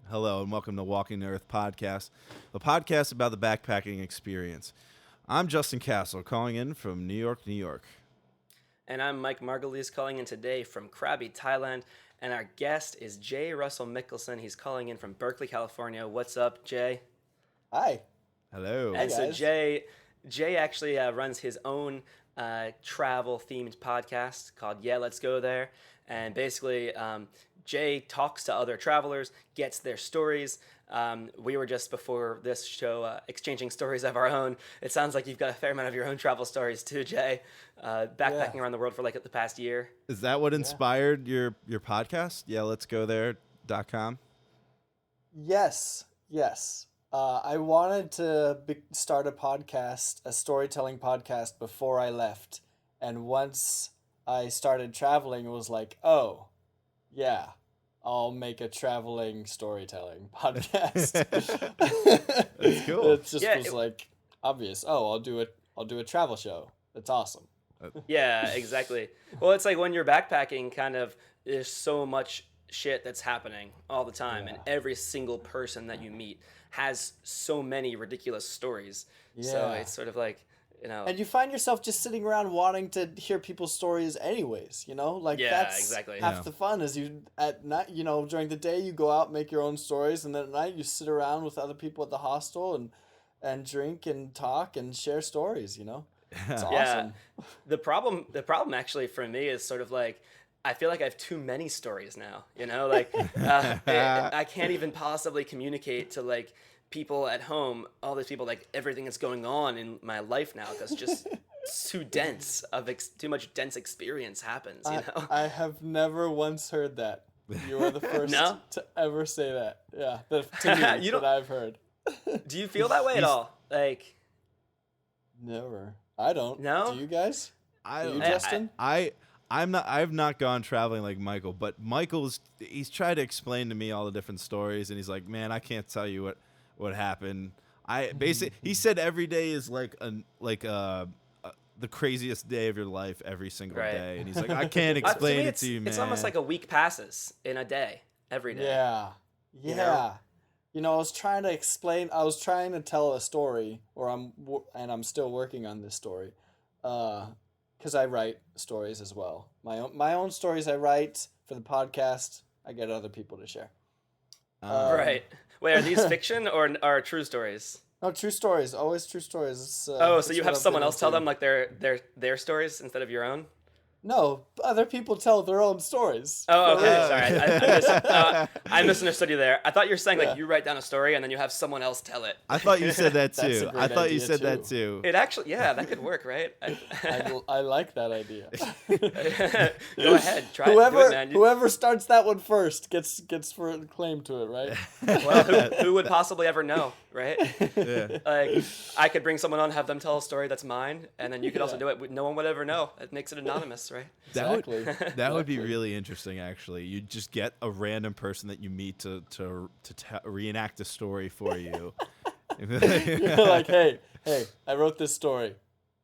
Hello, and welcome to Walking the Earth podcast, the podcast about the backpacking experience. I'm Justin Castle, calling in from New York, New York. And I'm Mike Margulies calling in today from Krabi, Thailand. And our guest is Jay Russell Mikkelsen. He's calling in from Berkeley, California. What's up, Jay? Hi. Hello. And so Jay actually runs his own travel-themed podcast called Yeah, Let's Go There. And basically, Jay talks to other travelers, gets their stories. We were just before this show exchanging stories of our own. It sounds like you've got a fair amount of your own travel stories too, Jay. Backpacking around the world for like the past year. Is that what inspired your podcast? Yeah, let's go there.com. Yes. I wanted to start a podcast, a storytelling podcast before I left. And once I started traveling, it was like, oh, yeah, I'll make a traveling storytelling podcast. That's cool. It just was like obvious. Oh, I'll do a travel show. That's awesome. Yeah, exactly. Well, it's like when you're backpacking, kind of, there's so much shit that's happening all the time, and every single person that you meet has so many ridiculous stories. So it's sort of like, you know, and you find yourself just sitting around wanting to hear people's stories anyways, you know? Like that's exactly. half the fun is you at night, you know, during the day you go out, make your own stories, and then at night you sit around with other people at the hostel and drink and talk and share stories, you know? It's awesome. The problem actually for me is sort of like, I feel like I have too many stories now, you know, like I can't even possibly communicate to like people at home, all these people, like everything that's going on in my life now, because just too dense too much dense experience happens, you know? I have never once heard that. You are the first to ever say that. Yeah, to me, that I've heard. Do you feel that way at all? Like, never. I don't. No? Do you guys? Do you, Justin? I've not gone traveling like Michael, but he's tried to explain to me all the different stories, and he's like, man, I can't tell you what happened. He said every day is like the craziest day of your life every single day, and he's like, I can't explain it to you, man. It's almost like a week passes in a day, every day. Yeah. You know, I was trying to tell a story, I'm still working on this story, because I write stories as well. My own stories I write for the podcast. I get other people to share. Right. Wait, are these fiction or are true stories? No, true stories. Always true stories. So you have someone else tell them like their stories instead of your own? No, other people tell their own stories. Oh, okay. Sorry. I misunderstood you there. I thought you were saying like you write down a story and then you have someone else tell it. I thought you said that too. That too. It actually, that could work, right? I like that idea. Go ahead, try it, do it, man. Whoever starts that one first gets for claim to it, right? Well, who would possibly ever know, right? Yeah. Like, I could bring someone on, have them tell a story that's mine, and then you could also do it. No one would ever know. It makes it anonymous, right? Exactly. That would be really interesting, actually. You just get a random person that you meet to reenact a story for you. You're like, hey, I wrote this story.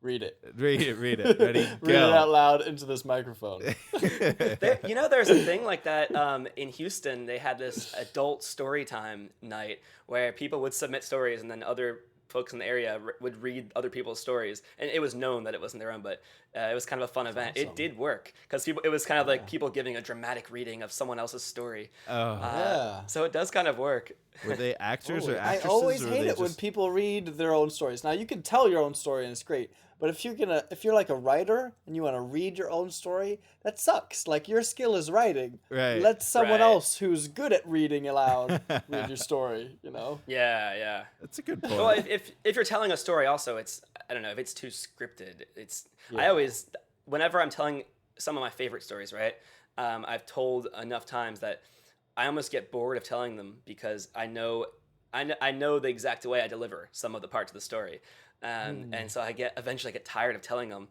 Read it. Read it. Ready? Read it out loud into this microphone. There's a thing like that in Houston. They had this adult story time night where people would submit stories and then other folks in the area would read other people's stories, and it was known that it wasn't their own, but it was kind of a fun event. Awesome. It did work because it was kind of like people giving a dramatic reading of someone else's story. So it does kind of work. Were they actors or actresses? I always hate it when people read their own stories. Now you can tell your own story and it's great, but if you're like a writer and you want to read your own story, that sucks. Like, your skill is writing. Right. Let someone else who's good at reading aloud read your story, you know? Yeah. That's a good point. Well, if you're telling a story also, I don't know, if it's too scripted, I always, whenever I'm telling some of my favorite stories, right, I've told enough times that I almost get bored of telling them because I know the exact way I deliver some of the parts of the story. And so eventually I get tired of telling them.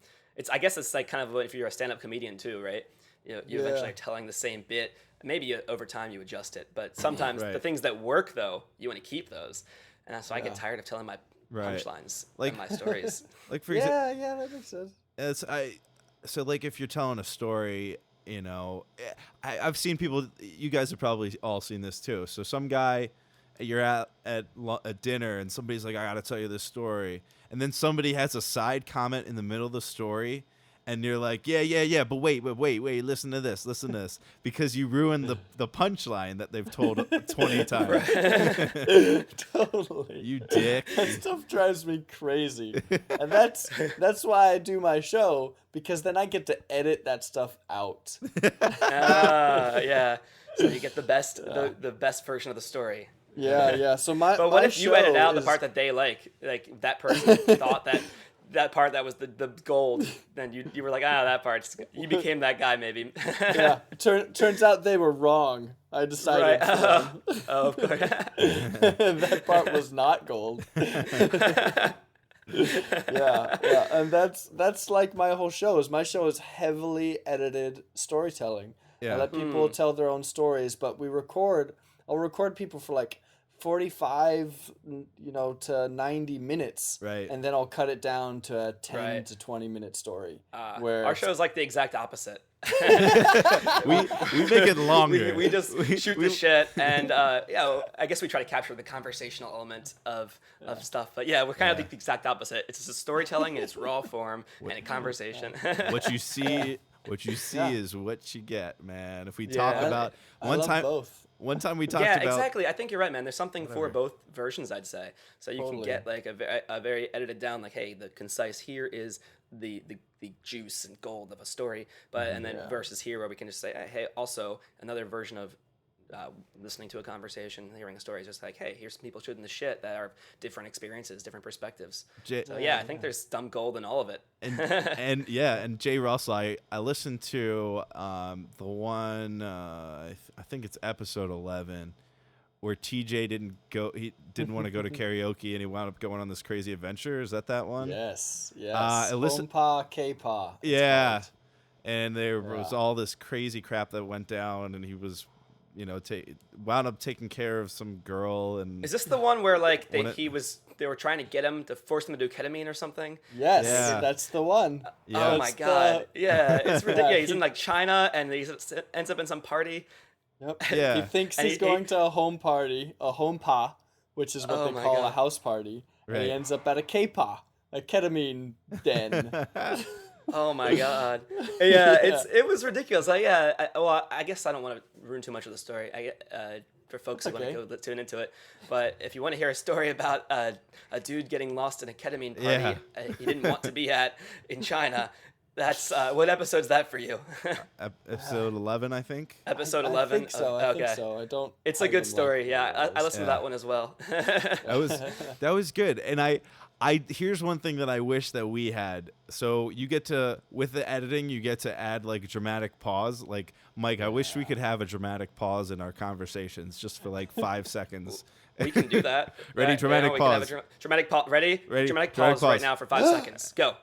I guess it's like kind of if you're a stand-up comedian too, right? You eventually are telling the same bit. Maybe over time you adjust it, but sometimes the things that work though, you want to keep those. And so I get tired of telling my punchlines in my stories. Like for example, that makes sense. So like if you're telling a story, you know, I've seen people. You guys have probably all seen this too. So some guy, you're at dinner, and somebody's like, "I got to tell you this story," and then somebody has a side comment in the middle of the story. And you're like, yeah, but wait, listen to this, because you ruined the punchline that they've told 20 times. Totally. You dick. That stuff drives me crazy. And that's why I do my show, because then I get to edit that stuff out. Yeah. So you get the best the best version of the story. Yeah. So But what if you edit out the part that they like that person thought that part that was the gold, then you were like, that part, you became that guy maybe. Yeah, turns out they were wrong. I decided. Right. Of course. That part was not gold. Yeah, and that's like my whole show. My show is heavily edited storytelling. Yeah. I let people tell their own stories, but I'll record people for like 45 to 90 minutes, right, and then I'll cut it down to a 10 to 20 minute story. Where our show is like the exact opposite. we make it longer. We just shoot the shit, and I guess we try to capture the conversational element of stuff. But yeah, we're kind of the exact opposite. It's just a storytelling in its raw form and a conversation. What you see is what you get, man. If we talk about one time we talked about... Yeah, exactly. I think you're right, man. There's something for both versions, I'd say. So you can get like a very edited down, like, hey, the concise here is the juice and gold of a story, but and then versus here where we can just say, hey, also another version of listening to a conversation, hearing a story is just like, hey, here's some people shooting the shit that are different experiences, different perspectives. So yeah, I think there's dumb gold in all of it. And Jay Russell, I listened to the one I think it's episode 11 where TJ didn't want to go to karaoke and he wound up going on this crazy adventure. Is that one? Yes. Hompa K-pa. Yeah. And there was all this crazy crap that went down, and he was wound up taking care of some girl. And is this the one where like they were trying to get him to force him to do ketamine or something? Yes, that's the one. Oh my god! Yeah, it's ridiculous. He's in like China, and he ends up in some party. Yep. Yeah. He thinks he's going to a home party, a hompa, which is what they call a house party. Right. And he ends up at a K-pa, a ketamine den. Oh my god! Yeah, it was ridiculous. I guess I don't want to ruin too much of the story. For folks who want to go tune into it, but if you want to hear a story about a dude getting lost in a ketamine party he didn't want to be at in China, that's what episode's that for you? Episode 11, I think. Episode 11. I think so. I think so. I don't. It's a good story. I listened to that one as well. that was good, and here's one thing that I wish that we had. So you get to, with the editing, you get to add like a dramatic pause. Like, Mike, I wish we could have a dramatic pause in our conversations just for like 5 seconds. We can do that. Ready? Dramatic pause. Dramatic pause. Ready? Dramatic pause right now for 5 seconds. Go.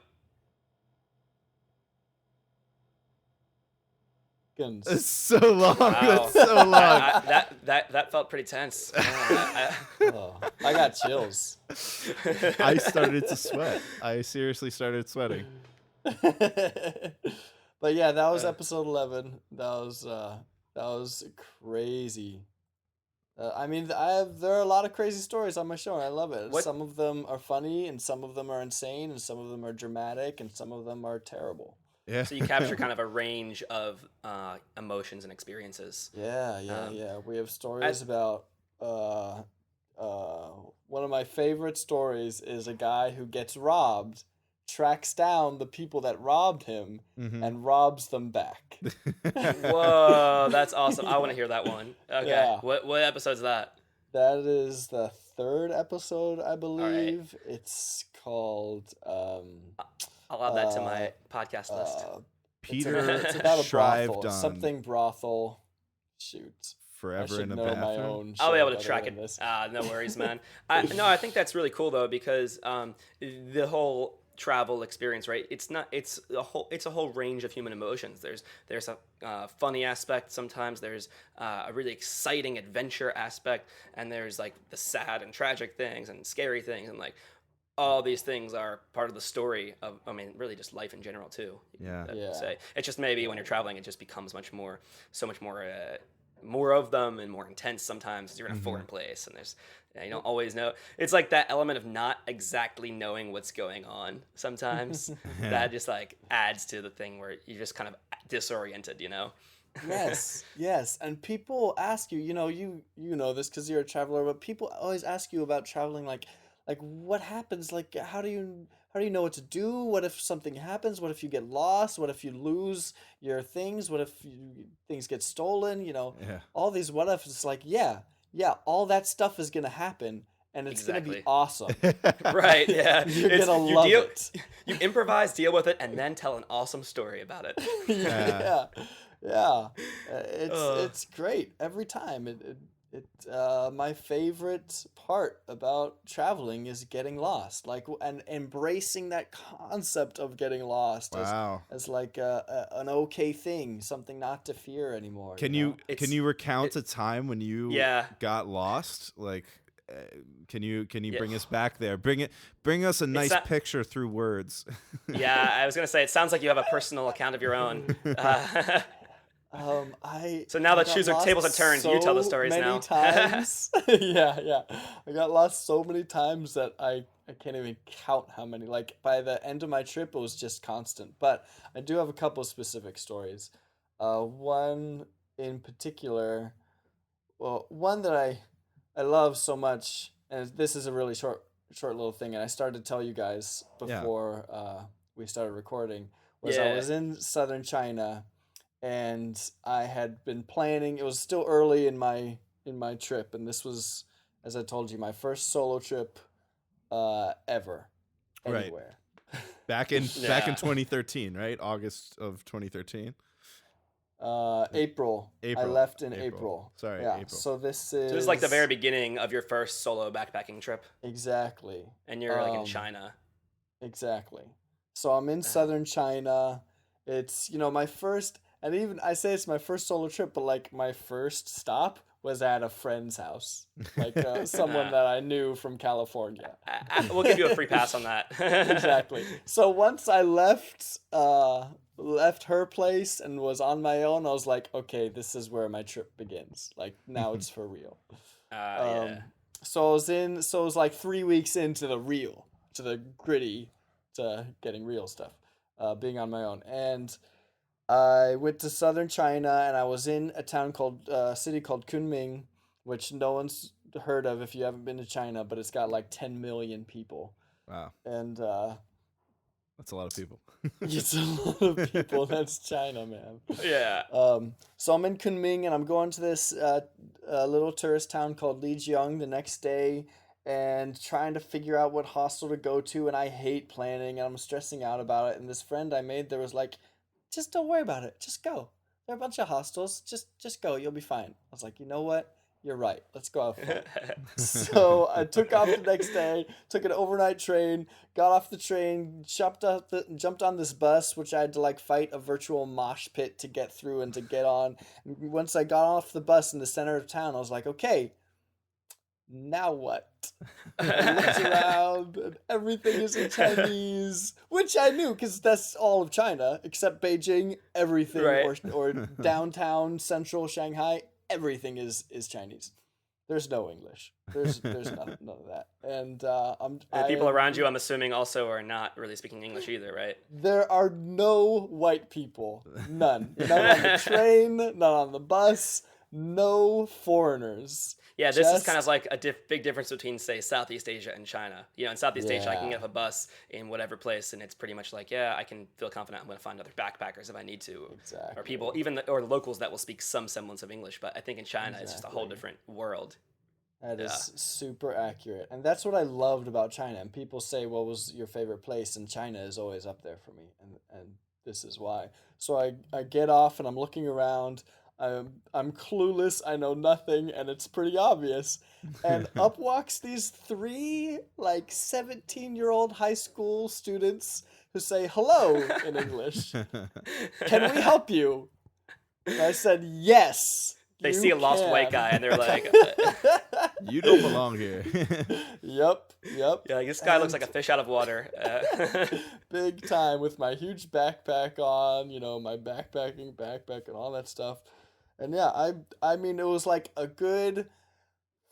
It's so long. Wow. That's so long. That felt pretty tense. I got chills. I started to sweat. I seriously started sweating. But yeah, that was episode 11. That was crazy. There are a lot of crazy stories on my show, and I love it. Some of them are funny, and some of them are insane, and some of them are dramatic, and some of them are terrible. Yeah. So you capture kind of a range of emotions and experiences. Yeah. We have stories about one of my favorite stories is a guy who gets robbed, tracks down the people that robbed him, and robs them back. Whoa, that's awesome. I want to hear that one. Okay. Yeah. What episode's that? That is the 3rd episode, I believe. Right. It's called I'll add that to my podcast list. Peter it's about a brothel. Done. Something brothel. Shoot. Forever in a bathroom. I'll be able to track it. No worries, man. I think that's really cool though, because the whole travel experience, right? It's a whole range of human emotions. There's a funny aspect sometimes. There's a really exciting adventure aspect, and there's like the sad and tragic things and scary things, and like all these things are part of the story of, I mean, really just life in general too. Yeah. I'd say it's just maybe when you're traveling, it just becomes so much more, more of them and more intense sometimes. 'Cause you're in a foreign place and you don't always know. It's like that element of not exactly knowing what's going on sometimes. That just like adds to the thing where you're just kind of disoriented, you know? Yes, yes. And people ask you, you know this because you're a traveler, but people always ask you about traveling, like what happens? Like how do you know what to do? What if something happens? What if you get lost? What if you lose your things? What if things get stolen? Yeah. All these what ifs. It's like, yeah, all that stuff is gonna happen, and it's gonna be Exactly. awesome. Right, yeah. You're gonna love it. You improvise, deal with it, and then tell an awesome story about it. Yeah, yeah. Ugh. It's great every time. My favorite part about traveling is getting lost, like, and embracing that concept of getting lost Wow. as like an okay thing, something not to fear anymore. Can you know? can you recount a time when you Yeah. got lost? Like, can you Yeah. bring us back there? Bring us a nice not- picture through words. Yeah, I was gonna say it sounds like you have a personal account of your own. So now I the got lost tables have turned. You tell the stories many now. times. Yeah. I got lost so many times that I can't even count how many. Like by the end of my trip, it was just constant. But I do have a couple specific stories. One in particular, well, one that I love so much, and this is a really short little thing, and I started to tell you guys Yeah. before we started recording. I Yeah. was in southern China, and I had been planning. It was still early in my trip, and this was, as I told you, my first solo trip ever Right. anywhere. back in Yeah. 2013, right? August of 2013. April. I April. left in April. April. Sorry, Yeah. April. So this So is it was like the very beginning of your first solo backpacking trip, exactly. and you're like in Um, China. Exactly. So I'm in southern China. It's, my first, and even I say it's my first solo trip, but like my first stop was at a friend's house, like someone that I knew from California. We'll give you a free pass on that. Exactly. So once I left her place and was on my own, I was like, okay, this is where my trip begins. Like now it's for real. Yeah. So it was like 3 weeks into the gritty, to getting real stuff, being on my own. And I went to southern China, and I was in a city called Kunming, which no one's heard of if you haven't been to China, but it's got like 10 million people. Wow, And that's a lot of people. it's a lot of people. That's China, man. Yeah. So I'm in Kunming, and I'm going to this little tourist town called Lijiang the next day, and trying to figure out what hostel to go to. And I hate planning, and I'm stressing out about it. And this friend I made there was like, just don't worry about it. Just go. There are a bunch of hostels. Just go. You'll be fine. I was like, you know what? You're right. Let's go have fun. So I took off the next day, took an overnight train, got off the train, jumped on this bus, which I had to like fight a virtual mosh pit to get through and to get on. And once I got off the bus in the center of town, I was like, okay, now what? I looked around, and everything is in Chinese, which I knew because that's all of China except Beijing. Everything, Right. or downtown central Shanghai, everything is Chinese. There's no English. There's none of that. And The people around you, I'm assuming, also are not really speaking English either, right? There are no white people. None. None on the train. None on the bus. No foreigners. Yeah, this is Just- kind of like a big difference between, say, Southeast Asia and China. You know, in Southeast Asia, I can Yeah. get off a bus in whatever place, and it's pretty much like, yeah, I can feel confident I'm going to find other backpackers if I need to, Exactly. or people, or locals that will speak some semblance of English. But I think in China, it's just a whole Exactly. different world. That is Yeah. super accurate. And that's what I loved about China. And people say, what was your favorite place? And China is always up there for me. And this is why. So I get off, and I'm looking around. I'm clueless. I know nothing. And it's pretty obvious. And up walks these three, like, 17-year-old high school students who say hello in English. Can we help you? And I said, yes. They see a lost white guy and they're like, You don't belong here. Yep. yeah, like, this guy looks like a fish out of water. Big time with my huge backpack on, my backpack and all that stuff. And yeah, I mean, it was like a good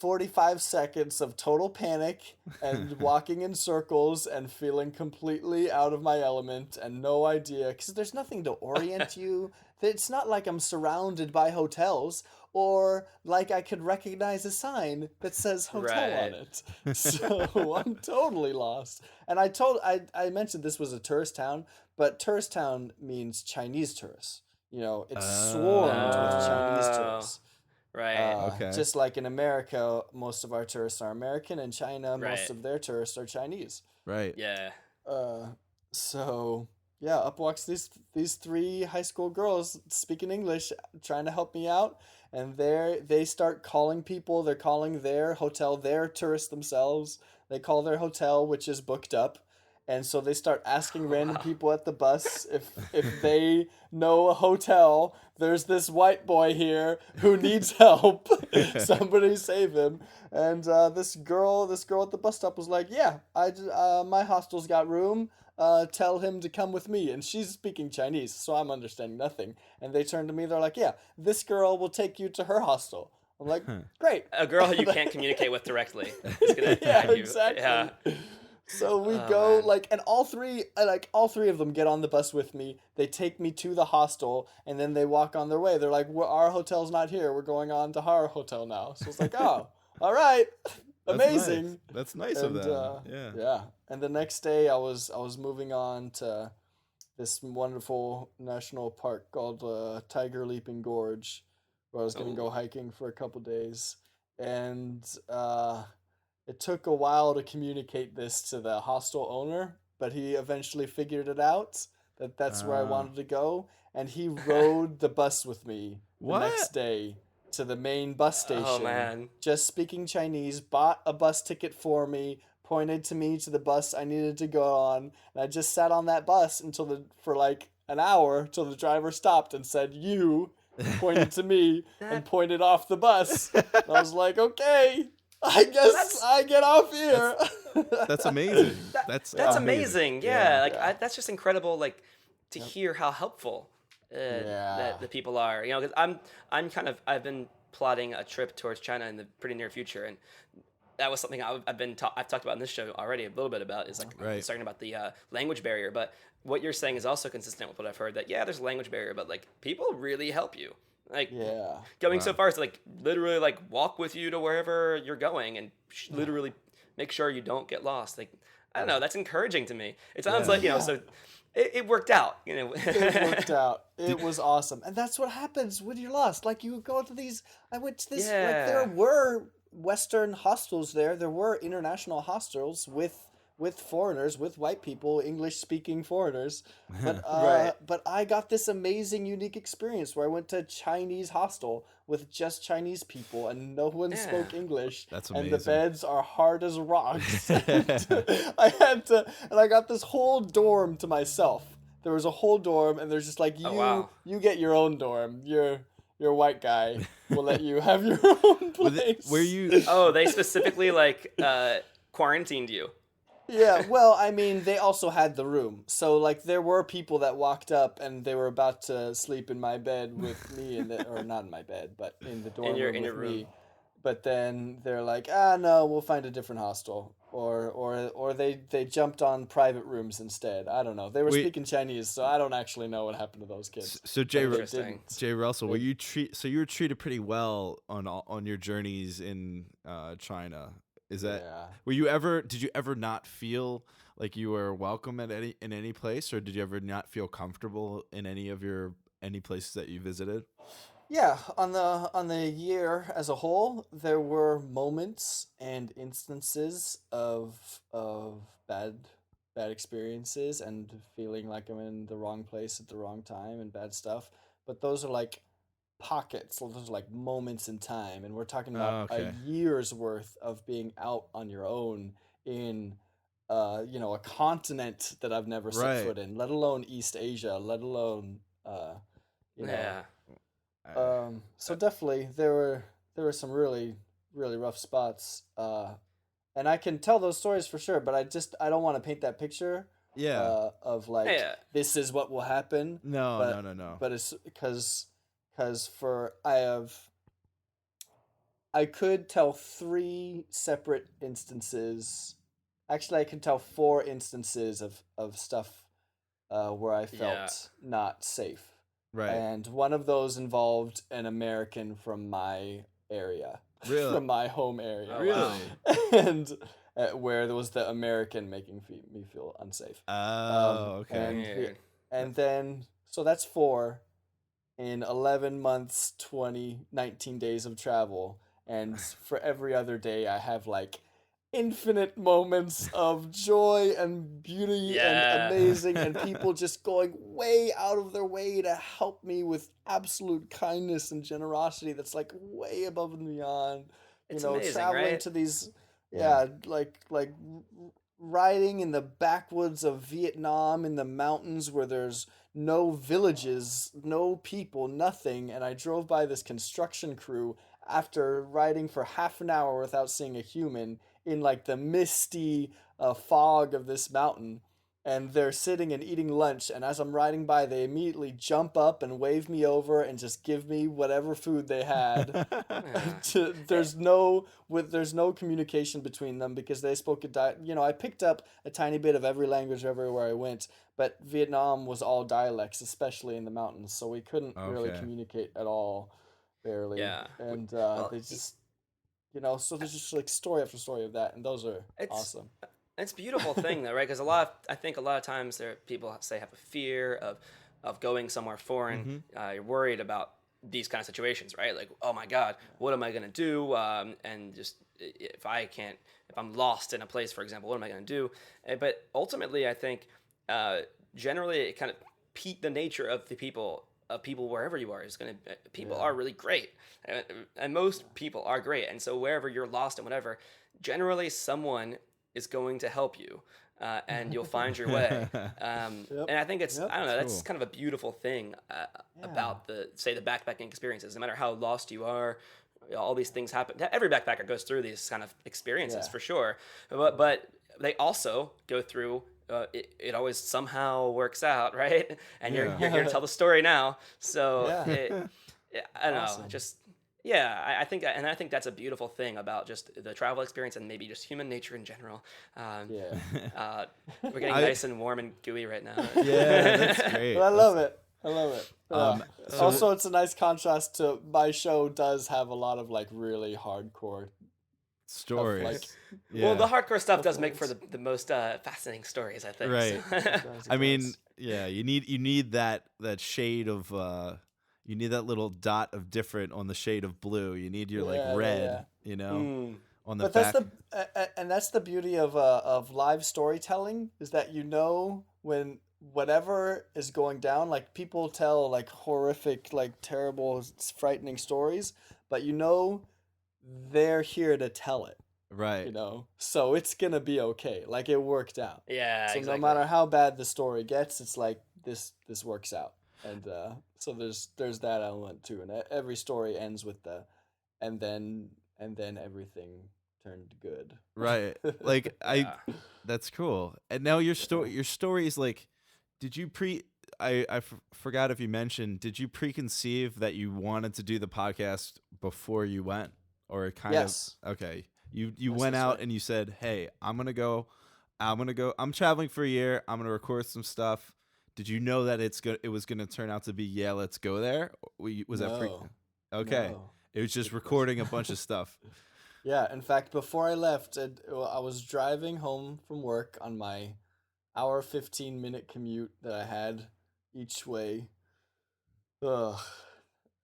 45 seconds of total panic and walking in circles and feeling completely out of my element and no idea, because there's nothing to orient you. It's not like I'm surrounded by hotels or like I could recognize a sign that says hotel on it. So I'm totally lost. And I mentioned this was a tourist town, but tourist town means Chinese tourists. It's swarmed with Chinese tourists. Right. Okay. Just like in America, most of our tourists are American. In China, most Right. of their tourists are Chinese. Right. Yeah. So yeah, up walks these three high school girls speaking English, trying to help me out, and they start calling people. They're calling their hotel. They're tourists themselves. They call their hotel, which is booked up. And so they start asking random people at the bus if they know a hotel. There's this white boy here who needs help. Somebody save him. And this girl at the bus stop was like, "Yeah, my hostel's got room. Tell him to come with me." And she's speaking Chinese, so I'm understanding nothing. And they turn to me. They're like, "Yeah, this girl will take you to her hostel." I'm like, "Great." A girl who you can't communicate with directly is gonna guide you. Exactly. Yeah. So we go man. and all three of them get on the bus with me. They take me to the hostel and then they walk on their way. They're like, "Our hotel's not here. We're going on to our hotel now." So it's like, "Oh, all right, amazing." That's nice of them. Yeah. Yeah. And the next day I was moving on to this wonderful national park called Tiger Leaping Gorge, where I was gonna go hiking for a couple days, and it took a while to communicate this to the hostel owner, but he eventually figured it out that's where I wanted to go, and he rode the bus with me the next day to the main bus station. Oh man. Just speaking Chinese, bought a bus ticket for me, pointed to me to the bus I needed to go on, and I just sat on that bus for like an hour till the driver stopped and said, "You," pointed to me and pointed off the bus. And I was like, "Okay, I guess I get off here." That's amazing. That's amazing. Yeah. Like that's just incredible. Like to Yep. hear how helpful Yeah. that the people are. Because I've been plotting a trip towards China in the pretty near future, and that was something I've talked about in this show already a little bit about, is like starting about the language barrier. But what you're saying is also consistent with what I've heard, that there's a language barrier, but like people really help you. Like going so far as to like literally like walk with you to wherever you're going and literally make sure you don't get lost. Like I don't know, that's encouraging to me. It sounds like so it worked out. It worked out. It was awesome, and that's what happens when you're lost. Like you go to these. I went to this. Like there were Western hostels there. There were international hostels with foreigners, with white people, English-speaking foreigners. But but I got this amazing, unique experience where I went to a Chinese hostel with just Chinese people, and no one spoke English. That's amazing. And the amazing. beds are hard as rocks. I got this whole dorm to myself. There was a whole dorm, and there's just like, you get your own dorm. You're a white guy. We'll let you have your own place. Were you? Oh, they specifically like quarantined you. Yeah, well, I mean, they also had the room. So, like, there were people that walked up and they were about to sleep in my bed with me, or not in my bed, but in the dorm room with me. But then they're like, no, we'll find a different hostel. Or they jumped on private rooms instead. I don't know. They were speaking Chinese, so I don't actually know what happened to those kids. So Jay Russell, were you treated pretty well on your journeys in China? Is that did you ever not feel like you were welcome in any place, or did you ever not feel comfortable in any places that you visited? Yeah, on the year as a whole, there were moments and instances of bad experiences and feeling like I'm in the wrong place at the wrong time and bad stuff. But those are like pockets, those are like moments in time, and we're talking about a year's worth of being out on your own in a continent that I've never set foot in, let alone East Asia, let alone So definitely there were some really really rough spots. And I can tell those stories for sure, but I don't want to paint that picture Yeah. of like Yeah. this is what will happen. No, But no. but it's because for I could tell three separate instances. Actually, I can tell four instances of stuff where I Yeah. felt not safe. Right. And one of those involved an American from my area, Really? from my home area. Oh, wow. Really? And where there was the American making me feel unsafe. Oh, okay. Weird. And then, so that's four in 11 months, 19 days of travel. And for every other day, I have like infinite moments of joy and beauty Yeah. and amazing, and people just going way out of their way to help me with absolute kindness and generosity that's like way above and beyond. It's amazing, traveling right? to these, Yeah. like riding in the backwoods of Vietnam in the mountains where there's no villages, no people, nothing, and I drove by this construction crew after riding for half an hour without seeing a human in like the misty fog of this mountain, and they're sitting and eating lunch, and as I'm riding by they immediately jump up and wave me over and just give me whatever food they had. There's no communication between them because they spoke I picked up a tiny bit of every language everywhere I went, but Vietnam was all dialects, especially in the mountains, so we couldn't really Okay. communicate at all, barely. Yeah. And Well, they just so there's just like story after story of that, and those are awesome. It's a beautiful thing though, right? Because I think a lot of times people say have a fear of going somewhere foreign. You're worried about these kind of situations, right? Like, oh my God, what am I gonna do? And just if I'm lost in a place, for example, what am I gonna do? But ultimately, I think generally it kind of the nature of the people. People wherever you are is going to people are really great, and most people are great, and so wherever you're lost and whatever, generally someone is going to help you, and you'll find your way. And I think it's I don't know, that's cool. kind of a beautiful thing about the backpacking experiences. No matter how lost you are, all these things happen. Every backpacker goes through these kind of experiences for sure, but they also go through. It always somehow works out, right? And you're here to tell the story now. So I don't know, just I think that's a beautiful thing about just the travel experience and maybe just human nature in general. We're getting nice and warm and gooey right now. Yeah, that's great. But I love it. So- Also, it's a nice contrast to my show does have a lot of like really hardcore Stories. like- Well, the hardcore stuff does make for the most fascinating stories, I think. Right. So. I mean, yeah, you need that shade of you need that little dot of different on the shade of blue. You need your like red, on the But back. that's the beauty of live storytelling, is that when whatever is going down, like people tell like horrific, like terrible, frightening stories, but they're here to tell it. Right. So it's gonna be okay. Like it worked out. Yeah, So exactly. no matter how bad the story gets, it's like this works out, and so there's that element too. And every story ends with and then everything turned good. Right. Like that's cool. And now your story is like, did you forgot if you mentioned, did you preconceive that you wanted to do the podcast before you went, or Yes. Okay. You Yes, went that's out right. and you said, "Hey, I'm traveling for a year. I'm going to record some stuff." Did you know that it was going to turn out to be, let's go there? Was that No. Okay. No. It was just recording a bunch of stuff. Yeah, in fact, before I left, I was driving home from work on my hour 15-minute commute that I had each way. Ugh.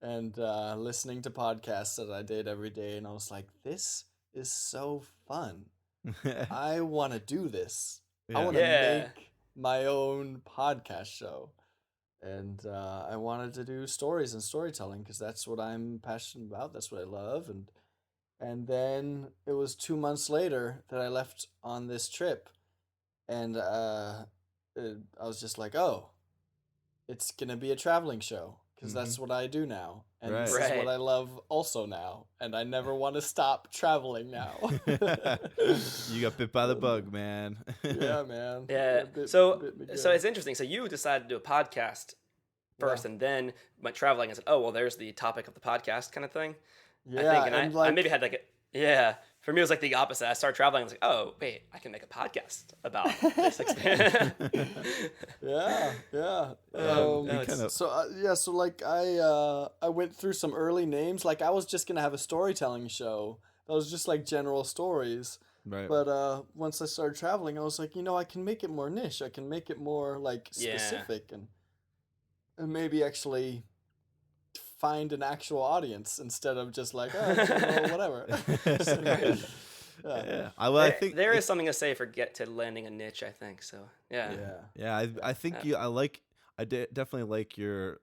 And listening to podcasts that I did every day, and I was like, this is so fun. I want to do this. I want to make my own podcast show. And I wanted to do stories and storytelling because that's what I'm passionate about. That's what I love. And then it was 2 months later that I left on this trip. And I was just like, oh, it's going to be a traveling show because that's what I do now. And Right. this is Right. what I love also now, and I never want to stop traveling now. You got bit by the bug, man. Yeah, man. Yeah. Bit So me so good. it's interesting. So you decided to do a podcast first, Yeah. and then went traveling and said, "Oh, well, there's the topic of the podcast," kind of thing. I Yeah, think, and and I maybe had like yeah. For me, it was like the opposite. I started traveling. I was like, "Oh, wait, I can make a podcast about this experience." yeah. no, we it's- kind of So like I went through some early names. Like I was just gonna have a storytelling show that was just like general stories. right. But once I started traveling, I was like, I can make it more niche. I can make it more like Yeah. specific and maybe actually find an actual audience instead of just like whatever. Yeah. I think there is something to say for get to landing a niche. I think so. Yeah. Yeah, I think definitely like your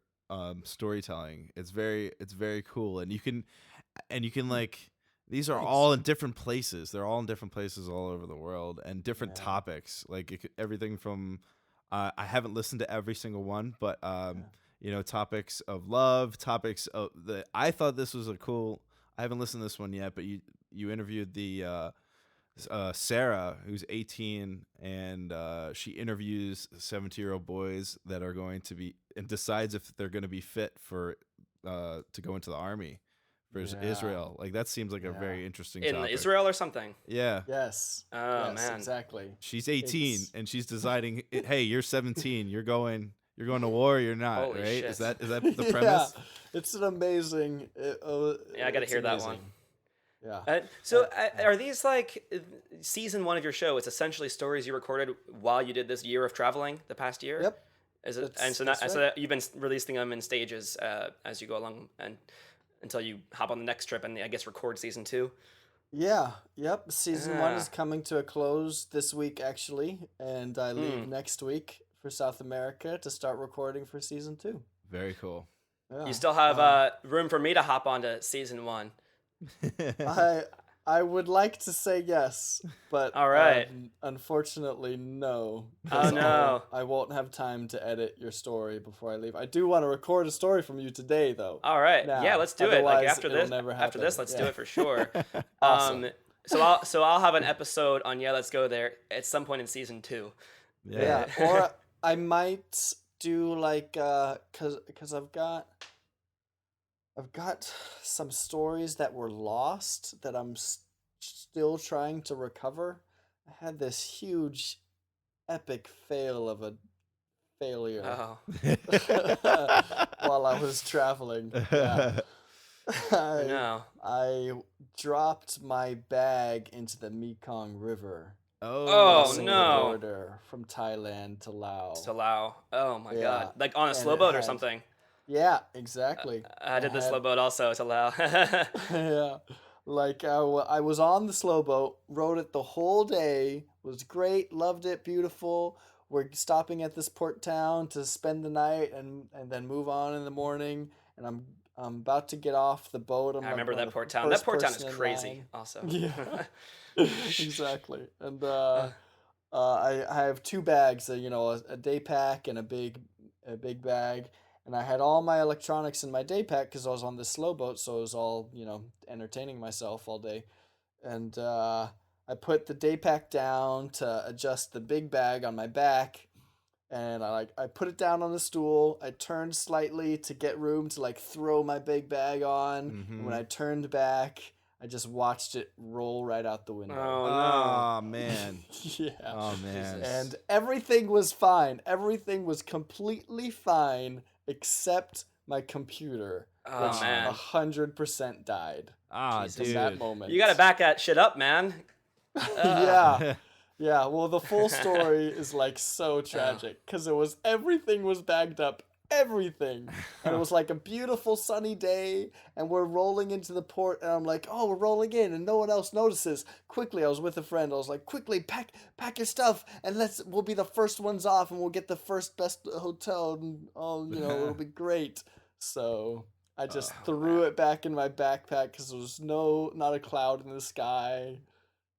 storytelling. It's very cool, and you can like these are Thanks. all in different places. They're all in different places all over the world and different Yeah. topics. Like everything from I haven't listened to every single one, but topics of love, topics of I thought this was a cool. I haven't listened to this one yet, but you interviewed the Sarah, who's 18, and she interviews 17-year-old boys that are going to be and decides if they're going to be fit for to go into the army for Israel. Like that seems like a very interesting In topic. Israel or something. Yeah. Yes. Oh, yes, man. exactly. She's 18 It's- and she's deciding, hey, you're 17, you're going to war, you're not, Holy right? shit. Is that the premise? Yeah, it's an amazing. Yeah, I got to it's hear that amazing. one. Yeah. Are these like season 1 of your show? It's essentially stories you recorded while you did this year of traveling the past year. Yep. Is it? That's- And so that's so right. that you've been releasing them in stages as you go along and until you hop on the next trip and I guess record season 2. Yeah. Yep. Season 1 Ah. is coming to a close this week, actually, and I leave Hmm. next week for South America to start recording for season 2. Very cool. Yeah. You still have room for me to hop onto season 1. I would like to say yes, but All right. unfortunately no. Oh, 'cause no. I won't have time to edit your story before I leave. I do want to record a story from you today, though. All right. Now, yeah, let's do it. Like otherwise after it'll this. never After this, happen. let's Yeah. do it for sure. Awesome. So I'll have an episode on Let's Go There at some point in season 2. Yeah, or I might do like cause I've got some stories that were lost that I'm still trying to recover. I had this huge epic fail of a failure Oh. while I was traveling. Yeah. I, No. I dropped my bag into the Mekong River. Oh, Crossing the no. border from Thailand to Laos. To Lao. Oh my Yeah. God. Like on a And slow it boat or had- something. Yeah, exactly. I did the had- slow boat also to Lao. Yeah, like I was on the slow boat, rode it the whole day, was great, loved it, beautiful. We're stopping at this port town to spend the night and then move on in the morning. And I'm about to get off the boat. I'm I like remember one that of the port town. That first port town is person in crazy line. also. Yeah, exactly. And I have 2 bags, a day pack and a big bag. And I had all my electronics in my day pack because I was on this slow boat, so I was all, entertaining myself all day. And I put the day pack down to adjust the big bag on my back, and I put it down on the stool. I turned slightly to get room to throw my big bag on. And when I turned back, I just watched it roll right out the window. Oh no. Oh man. Yeah. Oh man. Jesus. And everything was fine. Everything was completely fine except my computer, Oh which man. 100% died Ah, Jesus. in that dude. moment. You gotta back that shit up, man. Yeah. Yeah, well, the full story is so tragic because everything was bagged up, everything. And it was a beautiful sunny day, and we're rolling into the port, and I'm like, oh, we're rolling in, and no one else notices. Quickly, I was with a friend, I was like, quickly, pack your stuff, and we'll be the first ones off, and we'll get the first best hotel, and it'll be great. So I just threw it back in my backpack because there was not a cloud in the sky.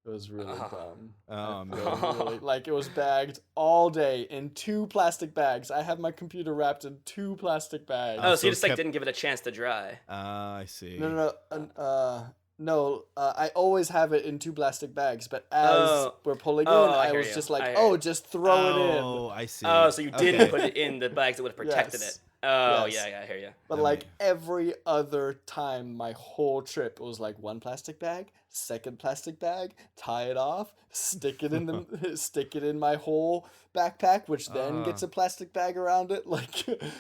It was really dumb. Oh, man. Really, like, it was bagged all day in 2 plastic bags. I have my computer wrapped in 2 plastic bags. Oh, so so you just like kept- didn't give it a chance to dry. I see. No, I always have it in 2 plastic bags, but as we're pulling in, I I hear was you. just like, I hear oh, you. just throw it in. Oh, I see. Oh, so you didn't Okay. put it in the bags that would have protected Yes. it. Oh, Yes. yeah, I hear you. But That like makes- every other time, my whole trip was like 1 plastic bag, 2nd plastic bag, tie it off, stick it in my whole backpack, which then gets a plastic bag around it, like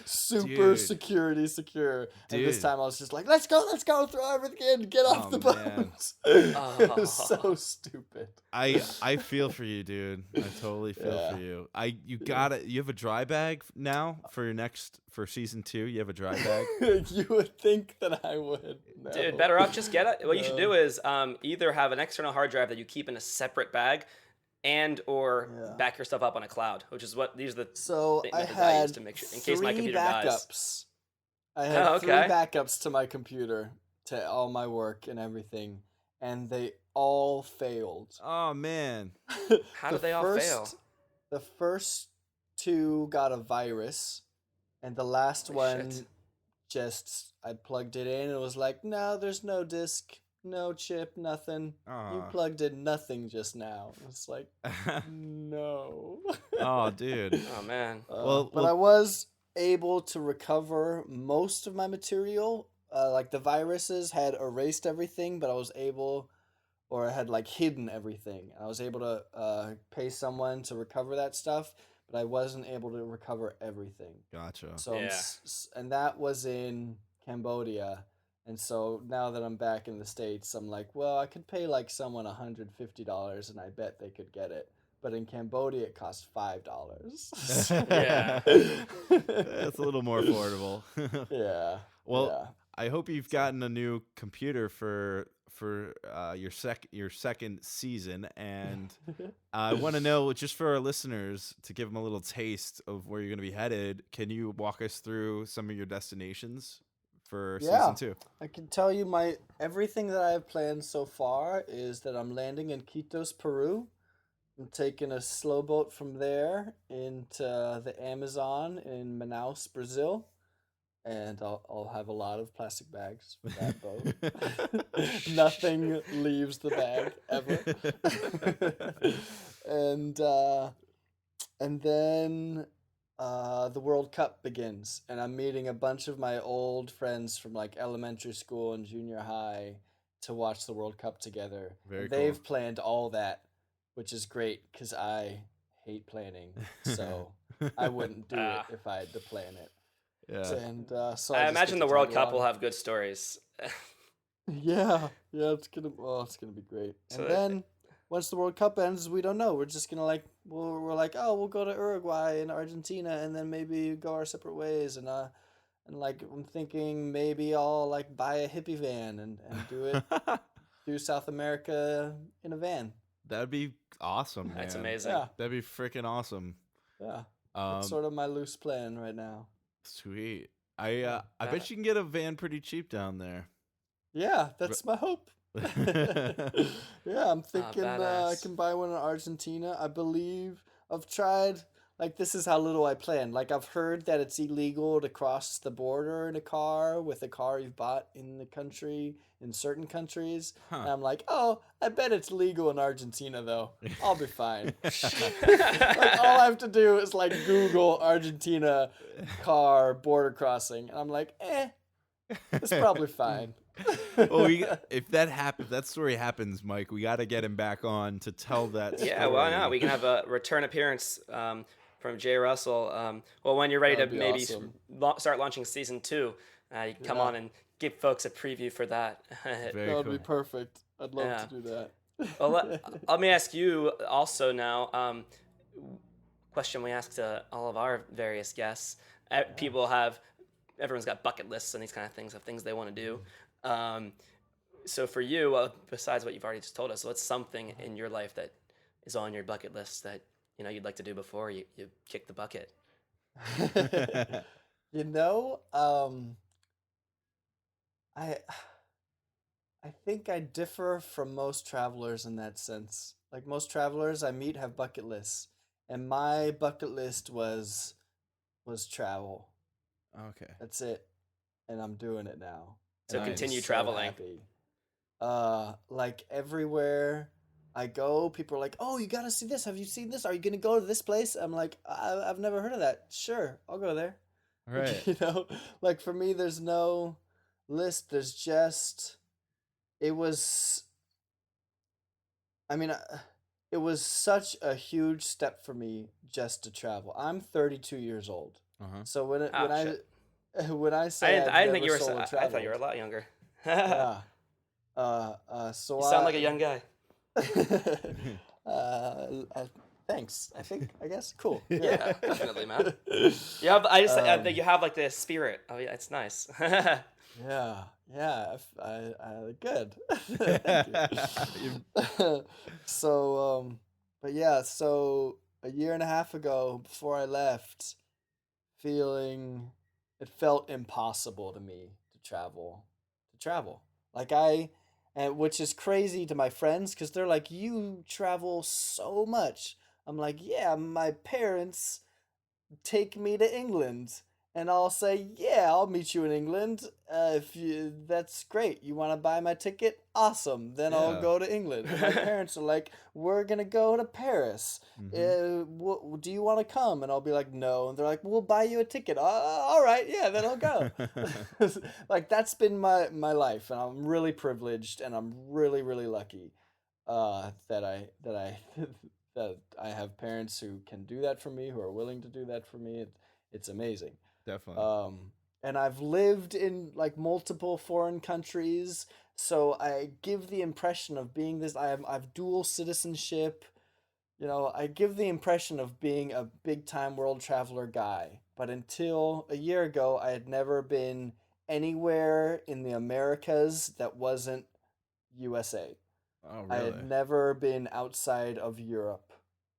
super Dude. security secure. And this Dude. time I was just like, let's go, throw everything in, get off the man. boat. It was so Oh. stupid. I feel for you, dude. I totally feel Yeah. for you. You have a dry bag now for season 2. You have a dry bag. You would think that I would. No. Dude, better off just get it. What you should No. do is either have an external hard drive that you keep in a separate bag, or Yeah. back your stuff up on a cloud, which is what these are the So I methods I use had to make sure in case my 3 computer dies. backups. I had Oh, 3 okay. backups to my computer, to all my work and everything, and they all failed. Oh man. How did they all fail? The first 2 got a virus, and the last Holy one shit. just I plugged it in and it was like, no, there's no disk, no chip, nothing. You Aw. plugged in nothing just now. It's like, no. Oh, dude. Oh man. But I was able to recover most of my material. Like the viruses had erased everything, but I was able, or I had like hidden everything. I was able to pay someone to recover that stuff, but I wasn't able to recover everything. Gotcha. So Yeah. and that was in Cambodia. And so now that I'm back in the States, I'm like, well, I could pay like someone $150 and I bet they could get it. But in Cambodia, it costs $5. Yeah. That's a little more affordable. Yeah. Well, yeah. I hope you've gotten a new computer for your second season, and I want to know, just for our listeners, to give them a little taste of where you're going to be headed. Can you walk us through some of your destinations for season 2? I can tell you everything that I have planned so far is that I'm landing in Quitos, Peru. I'm taking a slow boat from there into the Amazon in Manaus, Brazil. And I'll have a lot of plastic bags for that boat. Nothing leaves the bag ever. and then the World Cup begins, and I'm meeting a bunch of my old friends from like elementary school and junior high to watch the World Cup together. Very And they've cool. planned all that, which is great because I hate planning, so I wouldn't do it if I had to plan it. Yeah. And so I just imagine get the to World tag Cup will along. have good stories. Yeah, it's gonna be great. So And then once the World Cup ends, we don't know. We're just gonna we're like, oh, we'll go to Uruguay and Argentina, and then maybe go our separate ways. And like I'm thinking maybe I'll like buy a hippie van and do it through South America in a van. That'd be awesome, man. That's amazing. Yeah, That'd be freaking awesome. yeah. That's sort of my loose plan right now. Sweet. I bet you can get a van pretty cheap down there. Yeah, that's my hope. Yeah, I'm thinking I badass. can buy one in Argentina. I believe I've tried, like, this is how little I plan. Like, I've heard that it's illegal to cross the border in a car with a car you've bought in the country, in certain countries. Huh. And I'm like, oh, I bet it's legal in Argentina, though. I'll be fine. Like, all I have to do is, like, Google Argentina car border crossing. And I'm like, it's probably fine. Well, if that story happens, Mike, we got to get him back on to tell that story. Yeah, why not? We can have a return appearance from Jay Russell. Well, when you're ready That'd to be maybe awesome. start launching season 2, you can come Yeah. on and give folks a preview for that. Very That would cool. be perfect. I'd love Yeah. to do that. Well, let me ask you also now. Question we ask to all of our various guests. Everyone's got bucket lists and these kind of things of things they want to do. So for you, besides what you've already just told us, what's something in your life that is on your bucket list that you'd like to do before you kick the bucket? You know, I I think I differ from most travelers in that sense. Like most travelers I meet have bucket lists, and my bucket list was travel. Okay. That's it, and I'm doing it now, and So I'm Nice. continue so traveling. happy. Like everywhere I go, people are like, "Oh, you gotta see this. Have you seen this? Are you gonna go to this place?" I'm like, I've never heard of that. Sure, I'll go there." Right. You know, like for me, there's no list. There's just it was. I mean, it was such a huge step for me just to travel. I'm 32 years old, Uh-huh. so when it, Oh shit. when I say I've I didn't think never you were. solo I thought you were a traveled, lot younger. yeah. So You sound like a young guy. uh, uh, thanks. I guess. Cool. Yeah, definitely, man. You have. I think Um, you have like the spirit. Oh yeah, it's nice. yeah. Yeah. Good. Thank you. So, but yeah. So a year and a half ago, before I left, feeling it felt impossible to me to travel. Like and which is crazy to my friends because they're like, "You travel so much." I'm like, "Yeah, my parents take me to England." And I'll say, "Yeah, I'll meet you in England. If you, that's great. You want to buy my ticket? Awesome. Then I'll Yeah. go to England." And my parents are like, "We're gonna go to Paris. Mm-hmm. Do you want to come?" And I'll be like, "No." And they're like, "We'll buy you a ticket." All right, yeah, then I'll go. Like that's been my life, and I'm really privileged, and I'm really lucky that I that I have parents who can do that for me, who are willing to do that for me. It's amazing. Definitely. Um, and I've lived in like multiple foreign countries, so I give the impression of being this. I've dual citizenship. You know, I give the impression of being a big time world traveler guy. But until a year ago, I had never been anywhere in the Americas that wasn't USA. Oh, I had really? never been outside of Europe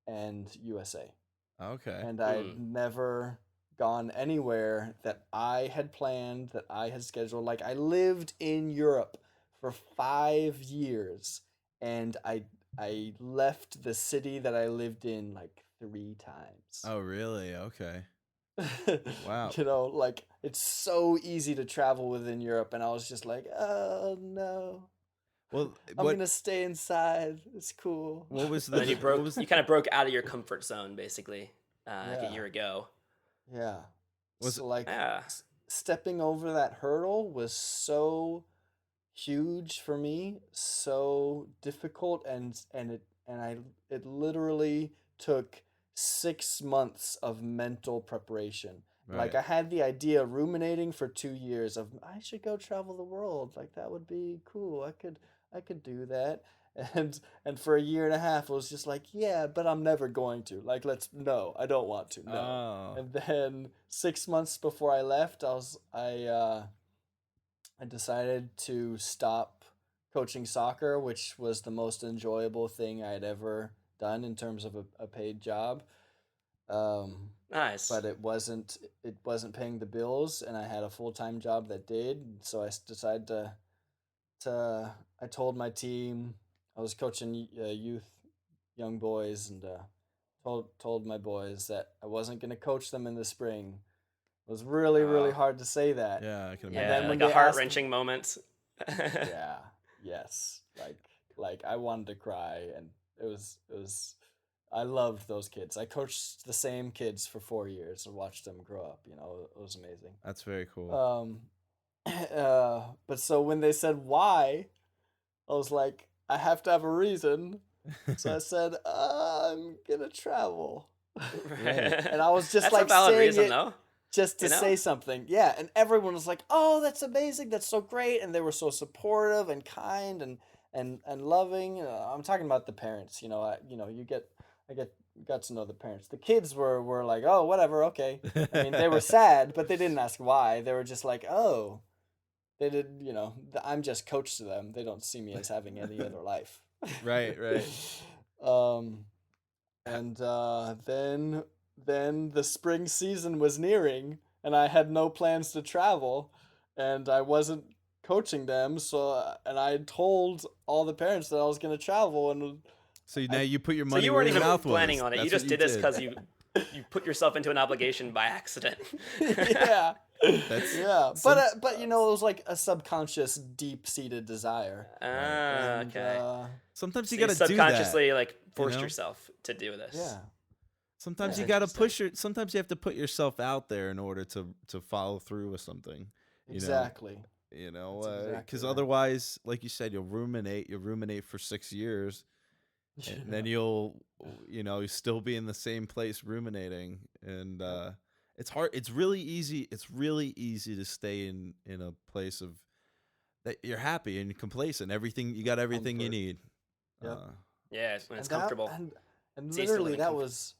and USA. Okay. And I had never gone anywhere that I had planned, that I had scheduled. Like I lived in Europe for 5 years, and I left the city that I lived in like 3 times. Oh, really? Okay. Wow. You know, like it's so easy to travel within Europe, and I was just like, oh no, Well, I'm gonna stay inside. It's cool. what was And then you what broke. was You kind of broke out of your comfort zone, basically, like a Yeah, year ago. yeah. was So like Yeah. stepping over that hurdle was so huge for me, so difficult, and it literally took 6 months of mental preparation. Like right. I had the idea ruminating for 2 years of I should go travel the world. Like that would be cool. I could do that. And for a year and a half it was just like, yeah, but I'm never going to. Like let's no, I don't want to. No. Oh, And then 6 months before I left, I decided to stop coaching soccer, which was the most enjoyable thing I had ever done in terms of a paid job. Um, Nice. but it wasn't paying the bills, and I had a full time job that did. So I decided to I told my team I was coaching youth, young boys, and told my boys that I wasn't going to coach them in the spring. It was really Oh, hard to say that. yeah, I can And then yeah, imagine. when like a they heart asked, wrenching moment. yeah, yes, like I wanted to cry, and it was. I loved those kids. I coached the same kids for 4 years and watched them grow up. You know, it was amazing. That's very cool. Um, but so when they said why, I was like, I have to have a reason. So I said, I'm gonna travel. And I was just That's a like valid saying reason, it though. just to You know? say something. Yeah, and everyone was like, "Oh, that's amazing. That's so great." And they were so supportive and kind and loving. I'm talking about the parents, I got to know the parents. The kids were like, "Oh, whatever, okay." I mean, they were sad, but they didn't ask why. They were just like, "Oh." They did, I'm just coach to them. They don't see me as having any other life. Right, right. Um and then the spring season was nearing, and I had no plans to travel, and I wasn't coaching them. So, and I told all the parents that I was going to travel, and So now you put your So money you where weren't your even mouth planning was. on it. That's You just what did this because you put yourself into an obligation by accident. yeah. That's But you know, it was like a subconscious, deep-seated desire. And, Okay. sometimes So you got to do that. subconsciously like forced know? yourself to do this. Yeah. Sometimes Yeah, you got to interesting. sometimes you have to put yourself out there in order to follow through with something. Exactly. You know, That's exactly because right. otherwise, like you said, you'll ruminate for 6 years, and then you'll still be in the same place ruminating, and it's hard. It's really easy to stay in a place of that you're happy and complacent. You got everything you Comfort. need. Yep. Yeah, when it's And that comfortable. and It's easy to live literally in that comfort. was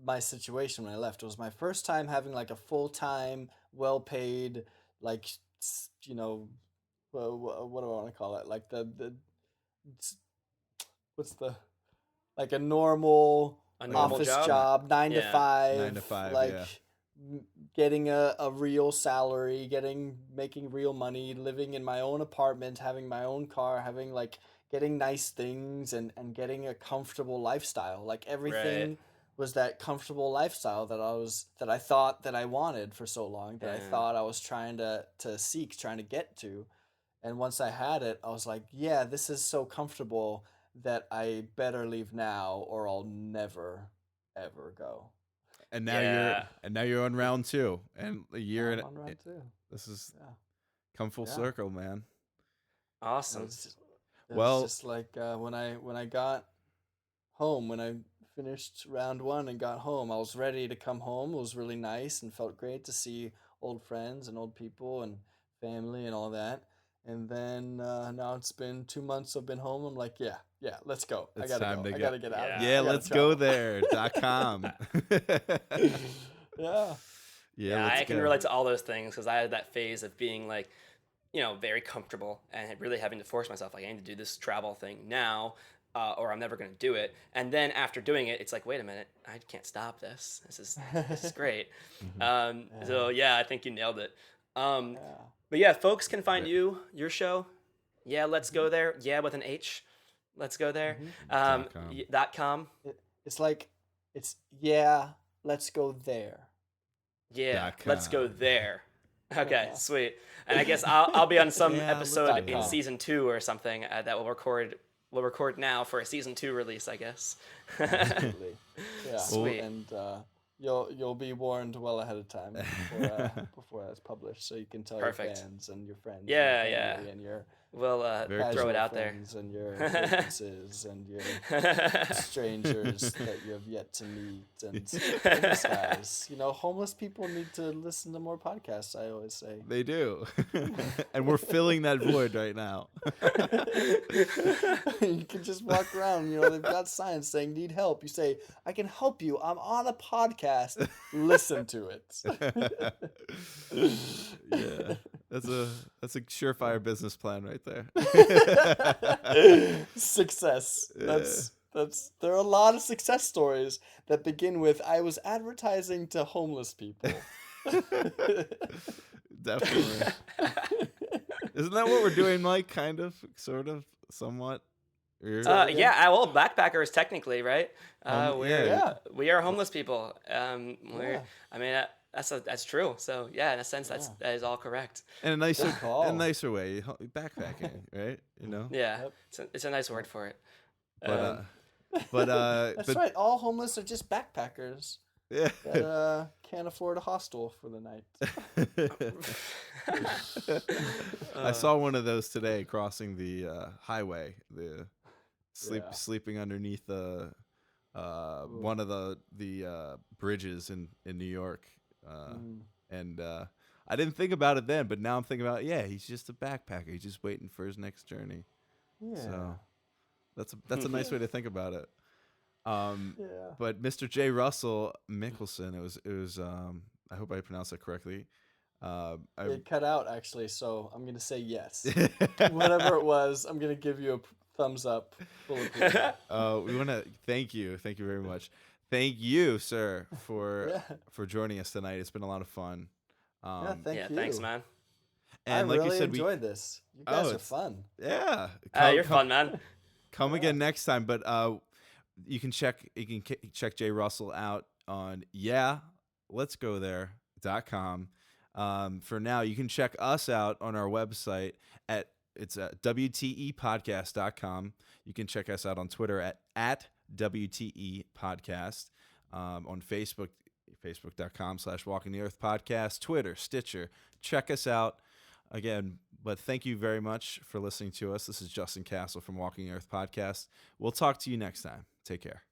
my situation when I left. It was my first time having like a full-time, well-paid, like you know, what do I want to call it? Like s- what's the like a normal A normal office job? job, 9 to Yeah. 5, 9 to 5, like yeah. getting a real salary, making real money, living in my own apartment, having my own car, having like getting nice things and getting a comfortable lifestyle. Like everything Right. was that comfortable lifestyle that I thought that I wanted for so long, that I Yeah. thought I was trying to seek, trying to get to. And once I had it, I was like, yeah, this is so comfortable that I better leave now or I'll never ever go. And Yeah. now you're on round 2, and a year Now and I'm on round 2. this is Yeah. come full Yeah. circle, man. It Awesome. was, it was Well, just like when I got home, when I finished round 1 and got home, I was ready to come home. It was really nice and felt great to see old friends and old people and family and all that. And then now it's been 2 months I've been home. I'm like, yeah, let's go. I it's gotta time go. to I go. gotta get out of Yeah. here. Yeah, I gotta let's go travel. there.com. Yeah. Yeah, let's I can go. relate to all those things because I had that phase of being like, very comfortable and really having to force myself. Like, I need to do this travel thing now, or I'm never going to do it. And then after doing it, it's like, wait a minute, I can't stop this. This is great. So yeah, I think you nailed it. Yeah. But yeah, folks can find your show. Yeah, let's go there. Yeah, with an H. Let's go there. .com. .com. It's like, yeah, let's go there. Yeah, .com. let's go there. Okay, sweet. And I guess I'll be on some Yeah, episode let's in go. season 2 or something that we'll record. We'll record now for a season 2 release, I guess. Absolutely. Yeah. Sweet. And you'll be warned well ahead of time before that's published, so you can tell Perfect. your fans and your friends, Yeah, and your yeah. family and your We'll throw casual it out there. friends and your acquaintances and your strangers that you have yet to meet and homeless guys. Homeless people need to listen to more podcasts, I always say. They do. And we're filling that void right now. You can just walk around, they've got signs saying need help. You say, I can help you. I'm on a podcast. Listen to it. Yeah. That's a surefire business plan right there. Success. That's there are a lot of success stories that begin with I was advertising to homeless people. Definitely. Isn't that what we're doing, Mike? Kind of, sort of, somewhat. Yeah, well, backpackers technically, right? Yeah. We are homeless people. I mean, that's true. So yeah, in a sense, that is all correct. In a nicer, Good call. nicer way, backpacking, right? Yeah, Yep. it's a nice word for it. But That's right. All homeless are just backpackers yeah. that can't afford a hostel for the night. I saw one of those today crossing the highway. The sleeping underneath the one of the bridges in New York, and I didn't think about it then, but now I'm thinking about he's just a backpacker. He's just waiting for his next journey. Yeah. So that's a nice way to think about it. Yeah. But Mr. J. Russell Mikkelsen, it was I hope I pronounced that correctly. It cut out actually, so I'm gonna say yes. Whatever it was, I'm gonna give you a thumbs up. Full approval. We want to thank you very much. Thank you, sir, for joining us tonight. It's been a lot of fun. Thank you. Thanks, man. And I like really you said, enjoyed this. You guys are it's- fun. yeah, You're fun, man. Come again next time. But you can check Jay Russell out on let's go there.com. For now, you can check us out on our website at WTEpodcast.com. You can check us out on Twitter at WTE Podcast. On Facebook, facebook.com/Walking the Earth Podcast, Twitter, Stitcher. Check us out again. But thank you very much for listening to us. This is Justin Castle from Walking the Earth Podcast. We'll talk to you next time. Take care.